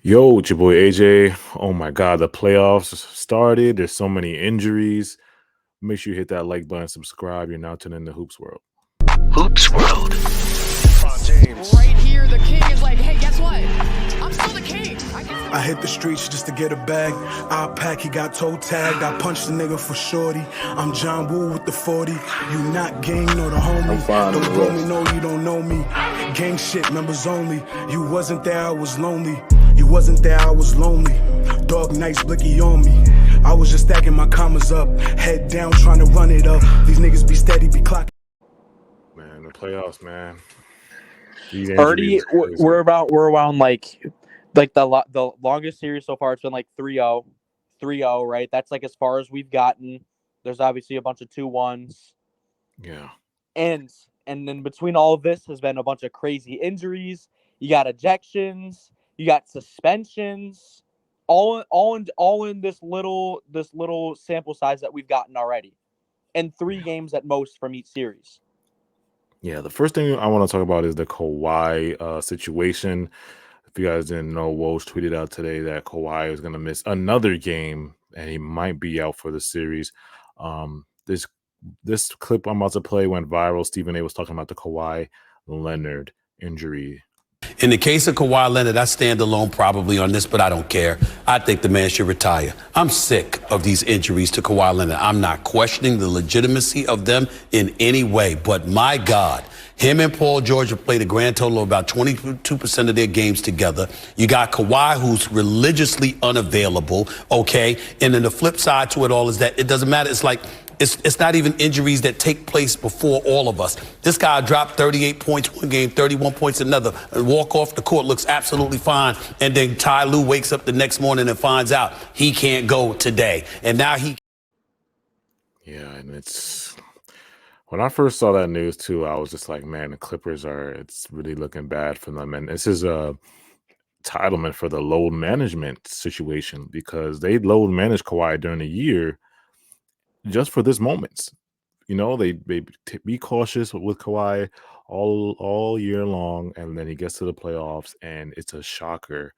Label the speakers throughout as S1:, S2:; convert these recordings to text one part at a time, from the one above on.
S1: Yo, it's your boy AJ. Oh my God, the playoffs started. There's so many injuries. Make sure you hit that like button, subscribe. You're now tuning in the Hoops World.
S2: Hoops World.
S3: LeBron James.
S4: Right here, the king is like, hey, guess what? I'm still the king.
S5: I hit the streets just to get a bag. I pack, he got toe tagged. I punched the nigga for shorty. I'm John Woo with the 40. You not gang nor the homie. Don't blow me, no, you don't know me. Gang shit, members only. You wasn't there, I was lonely. You wasn't there, I was lonely. Dog nights, blicky on me. I was just stacking my commas up. Head down, trying to run it up. These niggas be steady, be clocking.
S1: Man, the playoffs, man. These
S6: Already,
S1: injuries are crazy.
S6: we're around like the longest series so far. It's been like 3-0, 3-0, right? That's like as far as we've gotten. There's obviously a bunch of 2-1s,
S1: Yeah.
S6: and then between all of this has been a bunch of crazy injuries. You got ejections, you got suspensions, all in this little sample size that we've gotten already, and 3 games at most from each series.
S1: Yeah, the first thing I want to talk about is the Kawhi situation. If you guys didn't know, Woj tweeted out today that Kawhi is going to miss another game and he might be out for the series. This clip I'm about to play went viral. Stephen A was talking about the Kawhi Leonard injury.
S2: In the case of Kawhi Leonard, I stand alone probably on this, but I don't care. I think the man should retire. I'm sick of these injuries to Kawhi Leonard. I'm not questioning the legitimacy of them in any way, but my God, him and Paul George have played a grand total of about 22% of their games together. You got Kawhi, who's religiously unavailable, okay? And then the flip side to it all is that it doesn't matter. It's like, it's not even injuries that take place before all of us. This guy dropped 38 points one game, 31 points another, and walk off the court, looks absolutely fine. And then Ty Lue wakes up the next morning and finds out he can't go today. And now he...
S1: Yeah, and it's when I first saw that news too, I was just like, man, the Clippers it's really looking bad for them. And this is a entitlement for the load management situation because they load managed Kawhi during the year just for this moments. You know, they be cautious with Kawhi all year long, and then he gets to the playoffs, and it's a shocker.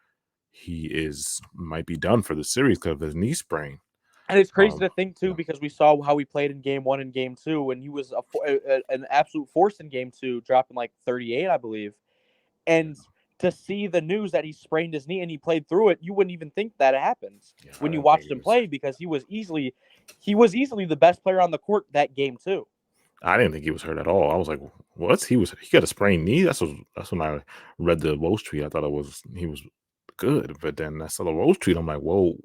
S1: He might be done for the series because of his knee sprain.
S6: And it's crazy to think
S1: yeah.
S6: too, because we saw how he played in game 1 and game 2, and he was an absolute force in game 2, dropping like 38, I believe. And to see the news that he sprained his knee and he played through it, you wouldn't even think that happened when you watched him play, because he was easily the best player on the court that game too.
S1: I didn't think he was hurt at all. I was like, what? He got a sprained knee? That's when I read the Woj tweet. I thought he was good, but then I saw the Woj tweet. I'm like, whoa.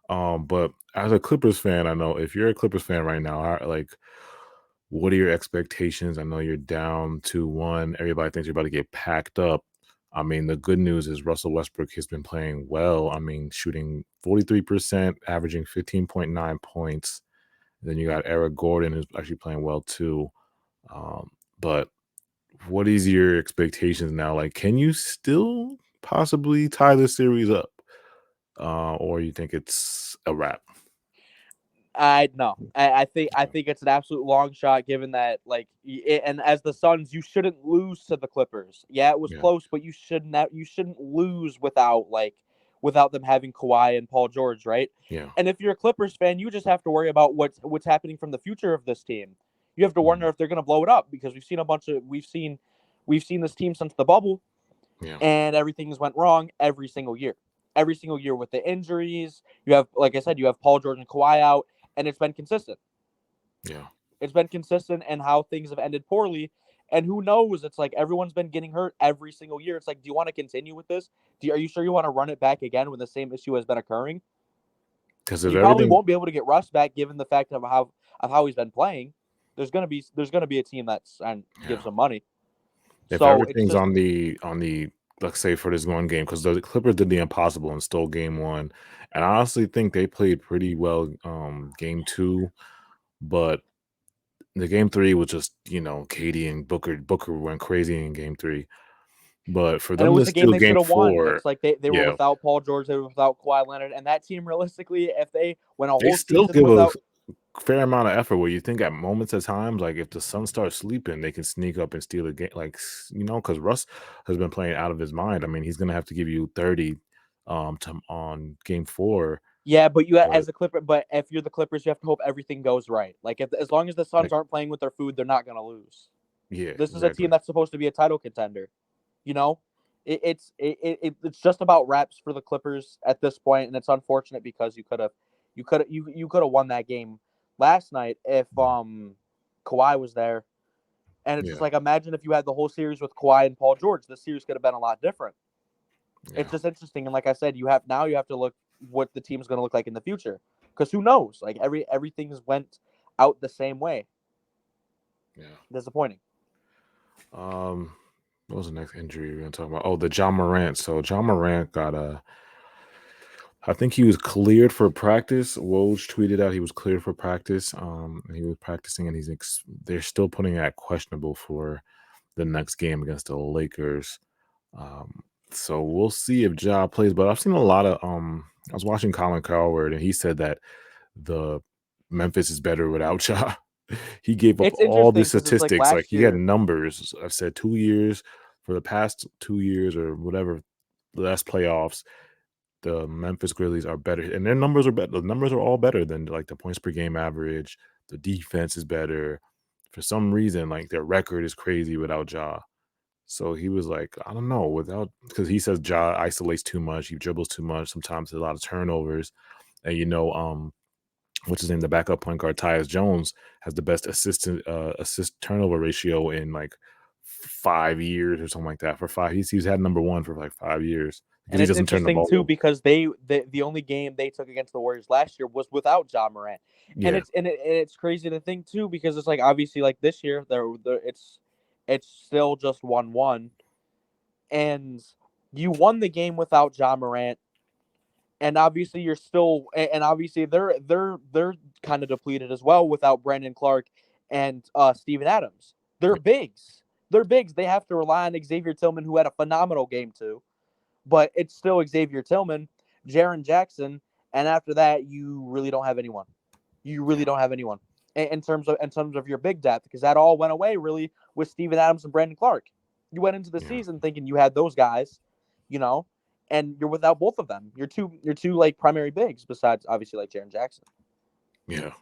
S1: But as a Clippers fan, I know if you're a Clippers fan right now, what are your expectations? I know you're down 2-1. Everybody thinks you're about to get packed up. I mean, the good news is Russell Westbrook has been playing well. I mean, shooting 43%, averaging 15.9 points. Then you got Eric Gordon, who's actually playing well too. But what is your expectations now? Like, can you still possibly tie this series up? Or you think it's a wrap?
S6: I think it's an absolute long shot, given that and as the Suns, you shouldn't lose to the Clippers. Yeah, it was close, but you shouldn't lose without them having Kawhi and Paul George, right?
S1: Yeah.
S6: And if you're a Clippers fan, you just have to worry about what's happening from the future of this team. You have to wonder if they're going to blow it up, because we've seen this team since the bubble, and everything's went wrong every single year. Every single year with the injuries, you have, like I said, you have Paul George and Kawhi out, and it's been consistent.
S1: Yeah.
S6: It's been consistent, and how things have ended poorly. And who knows? It's like everyone's been getting hurt every single year. It's like, do you want to continue with this? Are you sure you want to run it back again when the same issue has been occurring?
S1: Because
S6: you probably won't be able to get Russ back, given the fact of how he's been playing. There's gonna be a team that's gives him money.
S1: If everything's on the let's say for this one game, because the Clippers did the impossible and stole game 1, and I honestly think they played pretty well game 2, but the game 3 was just, KD and Booker went crazy in game 3. But for them to steal game 4,
S6: it's like they were without Paul George, they were without Kawhi Leonard, and that team, realistically, if they went a whole
S1: still
S6: season without,
S1: fair amount of effort, where you think at moments at times, like if the Suns start sleeping, they can sneak up and steal a game, because Russ has been playing out of his mind. I mean, he's going to have to give you 30 on game 4.
S6: Yeah, but
S1: But
S6: as a Clipper, but if you're the Clippers, you have to hope everything goes right. Like as long as the Suns
S1: like,
S6: aren't playing with their food, they're not gonna lose.
S1: yeah,
S6: This is a team
S1: exactly.
S6: that's supposed to be a title contender. You know, it's just about reps for the Clippers at this point, and it's unfortunate because you could have won that game last night if Kawhi was there. And it's just
S1: Yeah,
S6: like, imagine if you had the whole series with Kawhi and Paul George. The series could have been a lot different. It's
S1: yeah,
S6: just interesting, and like I said, you have to look what the team's going to look like in the future, because who knows? Like everything's went out the same way.
S1: yeah.
S6: Disappointing.
S1: What was the next injury we are gonna talk about? Oh, the John Morant. So John Morant got I think he was cleared for practice. Woj tweeted out he was cleared for practice. And he was practicing, and they're still putting at questionable for the next game against the Lakers. Um, so we'll see if Ja plays. But I've seen a lot of I was watching Colin Cowherd, and he said that the Memphis is better without Ja. He gave up
S6: It's
S1: all the
S6: interesting because it's like
S1: statistics. Like
S6: last
S1: he had
S6: year.
S1: numbers. I've said 2 years for the past 2 years or whatever, the last playoffs. The Memphis Grizzlies are better, and their numbers are better. The numbers are all better than like the points per game average. The defense is better. For some reason, like their record is crazy without Ja. So he was like, I don't know, without because he says Ja isolates too much, he dribbles too much. Sometimes there's a lot of turnovers, and what's his name? The backup point guard Tyus Jones has the best assist turnover ratio in like 5 years or something like that. For five, he's had number one for like 5 years because
S6: And
S1: he
S6: it's
S1: doesn't turn the
S6: interesting
S1: ball
S6: too
S1: over.
S6: because the only game they took against the Warriors last year was without Ja Morant, and
S1: Yeah,
S6: it's crazy to think too because it's like obviously like this year it's still just 1-1, and you won the game without Ja Morant, and obviously you're still and obviously they're kind of depleted as well without Brandon Clark and Steven Adams. They're bigs. They're bigs. They have to rely on Xavier Tillman, who had a phenomenal game too, but it's still Xavier Tillman, Jaren Jackson, and after that, you really don't have anyone. You really
S1: yeah,
S6: don't have anyone in terms of your big depth because that all went away really with Steven Adams and Brandon Clark. You went into the
S1: yeah,
S6: season thinking you had those guys, you know, and you're without both of them. You're two like primary bigs besides obviously like Jaren Jackson.
S1: yeah.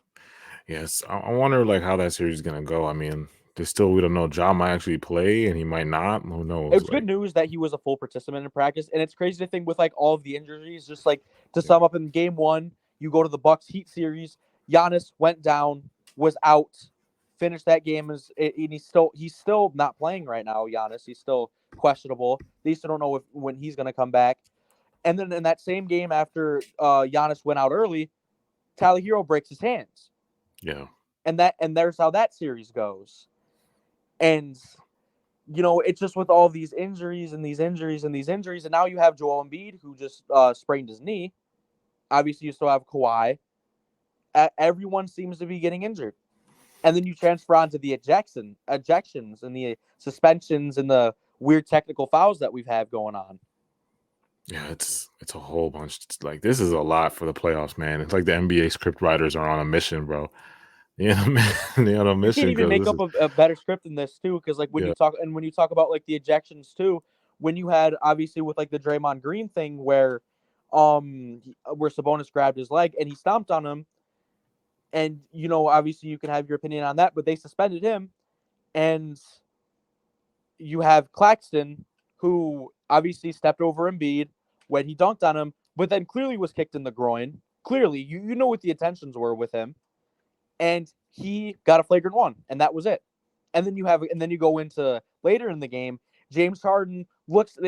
S1: Yes, I wonder like how that series is gonna go. I mean, we don't know. Ja might actually play, and he might not. Who knows?
S6: It's good
S1: Like,
S6: news that he was a full participant in practice, and it's crazy to think with like all of the injuries. Just like to
S1: yeah,
S6: sum up, in game one, you go to the Bucks Heat series. Giannis went down, was out, finished that game, and he's still not playing right now. Giannis, he's still questionable. They still don't know when he's going to come back. And then in that same game, after Giannis went out early, Tyler Hero breaks his hands,
S1: yeah,
S6: and there's how that series goes. And it's just with all these injuries and these injuries and these injuries, and now you have Joel Embiid who just sprained his knee. Obviously, you still have Kawhi. Everyone seems to be getting injured, and then you transfer on to the ejections and the suspensions and the weird technical fouls that we've had going on.
S1: yeah. It's a whole bunch. Like this is a lot for the playoffs, man. It's like the NBA script writers are on a mission, bro. Yeah, man, they're on a
S6: You can't
S1: mission
S6: even
S1: because
S6: make
S1: this
S6: up
S1: is
S6: a better script than this too, because like
S1: yeah,
S6: when you talk about like the ejections too, when you had obviously with like the Draymond Green thing where Sabonis grabbed his leg and he stomped on him, and obviously you can have your opinion on that, but they suspended him, and you have Claxton who obviously stepped over Embiid when he dunked on him, but then clearly was kicked in the groin. Clearly, you know what the intentions were with him, and he got a flagrant one, and that was it. And then you go into later in the game. James Harden looks and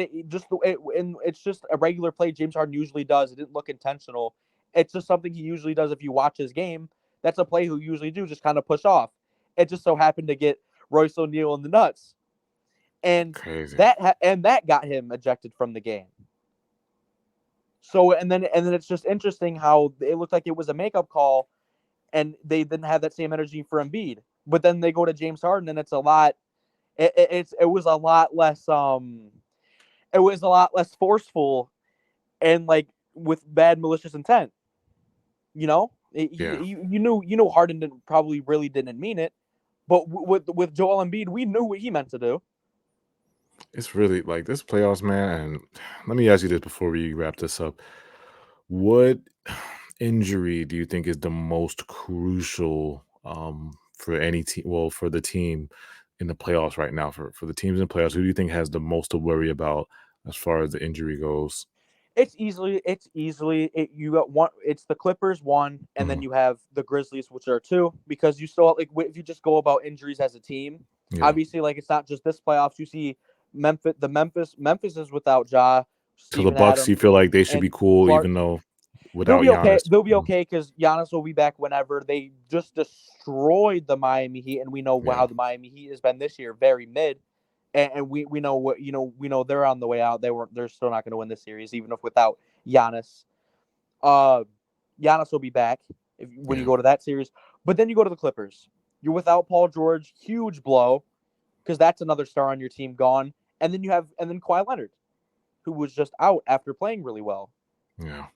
S6: it's just a regular play James Harden usually does. It didn't look intentional. It's just something he usually does if you watch his game. That's a play he'll usually do, just kind of push off. It just so happened to get Royce O'Neal in the nuts, and
S1: crazy.
S6: that got him ejected from the game. So and then it's just interesting how it looked like it was a makeup call, and they didn't have that same energy for Embiid. But then they go to James Harden, and it's a lot. It was a lot less. It was a lot less forceful, and like with bad malicious intent.
S1: Yeah,
S6: You know Harden probably really didn't mean it, but with Joel Embiid, we knew what he meant to do.
S1: It's really like this playoffs, man. And let me ask you this before we wrap this up. What injury do you think is the most crucial for any team? Well, for the team in the playoffs right now, for the teams in playoffs, who do you think has the most to worry about as far as the injury goes?
S6: You got one. It's the Clippers one, and then
S1: Mhm.
S6: you have the Grizzlies, which are two. Because you still like if you just go about injuries as a team,
S1: Yeah.
S6: obviously like it's not just this playoffs. You see Memphis is without Ja,
S1: So the
S6: Steven
S1: Bucks, you
S6: Adams,
S1: feel like they should be
S6: and
S1: cool,
S6: Clark.
S1: even though
S6: They'll
S1: without
S6: be okay.
S1: Giannis.
S6: They'll be
S1: Mhm.
S6: okay because Giannis will be back whenever. They just destroyed the Miami Heat, and we know
S1: Yeah.
S6: how the Miami Heat has been this year, very mid. And we know what we know they're on the way out. They're still not going to win this series, even if without Giannis. Uh, Giannis will be back when you
S1: Yeah.
S6: go to that series. But then you go to the Clippers. You're without Paul George, huge blow because that's another star on your team gone. And then Kawhi Leonard, who was just out after playing really well.
S1: Yeah.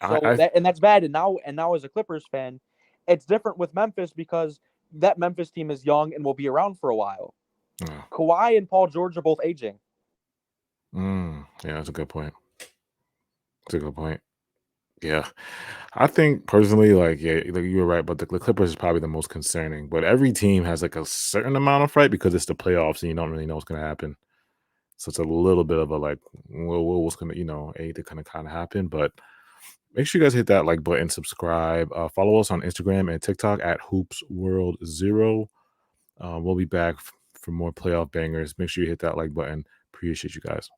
S6: So
S1: I
S6: that's bad. And now as a Clippers fan, it's different with Memphis because that Memphis team is young and will be around for a while.
S1: yeah.
S6: Kawhi and Paul George are both aging.
S1: Yeah, that's a good point. That's a good point. Yeah. I think personally, like, yeah, like you were right, but the Clippers is probably the most concerning. But every team has like a certain amount of fright because it's the playoffs and you don't really know what's gonna happen. So it's a little bit of a like, what's gonna, anything gonna kind of happen. But make sure you guys hit that like button, subscribe, follow us on Instagram and TikTok at Hoops World Zero. We'll be back for more playoff bangers. Make sure you hit that like button. Appreciate you guys.